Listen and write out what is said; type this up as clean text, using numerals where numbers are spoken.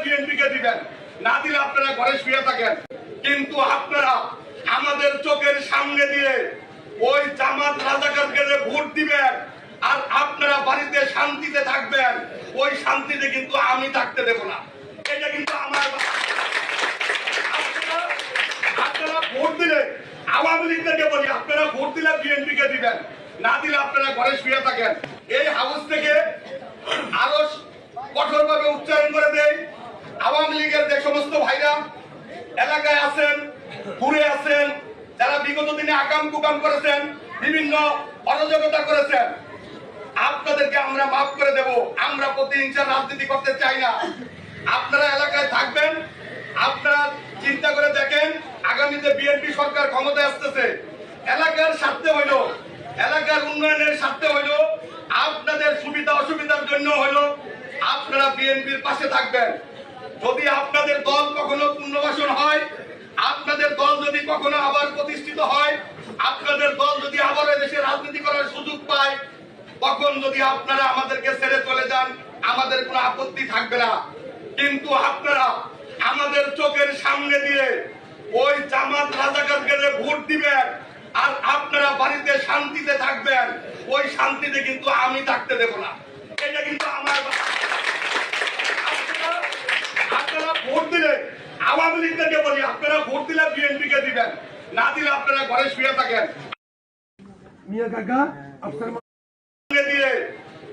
BNP কে দিবেন, না দিলে আপনারা ঘরে শুয়ে থাকেন। কিন্তু আপনারা আমাদের চোখের সামনে দিয়ে ওই জামাত রাজাকারকে ভোট দিবেন আর আপনারা বাড়িতে শান্তিতে থাকবেন, ওই শান্তিতে কিন্তু আমি থাকতে দেব না। এটা কিন্তু আমার আপনারা ভোট দিলে আওয়ামী লীগকে বলি, আপনারা ভোট দিলে বিএনপি কে দিবেন, না দিলে আপনারা ঘরে শুয়ে থাকেন। এই হাউস থেকে আরো কঠোরভাবে উচ্চারণ করে দেয় আওয়ামী লীগের যে সমস্ত ভাইরা এলাকায় আছেন, ঘুরে আছেন, যারা বিগত দিনে আকাম কুকাম করেছেন, বিভিন্ন অরাজকতা করেছেন, আপনাদেরকে আমরা মাফ করে দেব। আমরা প্রতিহিংসার রাজনীতি করতে চাই না। আপনারা এলাকায় থাকবেন, আপনারা চিন্তা করে দেখেন আগামীতে বিএনপি সরকার ক্ষমতায় আসতেছে, এলাকার স্বার্থে হইল, এলাকার উন্নয়নের স্বার্থে হইল, আপনাদের সুবিধা অসুবিধার জন্য হইল, আপনারা বিএনপির পাশে থাকবেন। যদি আপনাদের দল কখনো পুনর্বাসন হয়, আপনাদের দল যদি কখনো আবার প্রতিষ্ঠিত হয়, আপনাদের দল যদি আবার দেশে রাজনীতি করার সুযোগ পায়, তখন যদি আপনারা আমাদেরকে ছেড়ে চলে যান, আমাদের কোনো আপত্তি থাকবে না। কিন্তু আপনারা আমাদের চোখের সামনে দিয়ে ওই জামাত রাজাকারকে ভোট দিবেন আর আপনারা বাড়িতে শান্তিতে থাকবেন, ওই শান্তিতে কিন্তু আমি থাকতে দেব না। এটা কিন্তু আমার আপনারা ভোট দিলে আওয়ামী লীগকে বলি, আপনারা ভোট দিলে বিএনপি কে দিবেন, না দিলে আপনারা ঘরে শুয়ে থাকেন। মিয়া কাকা আফসার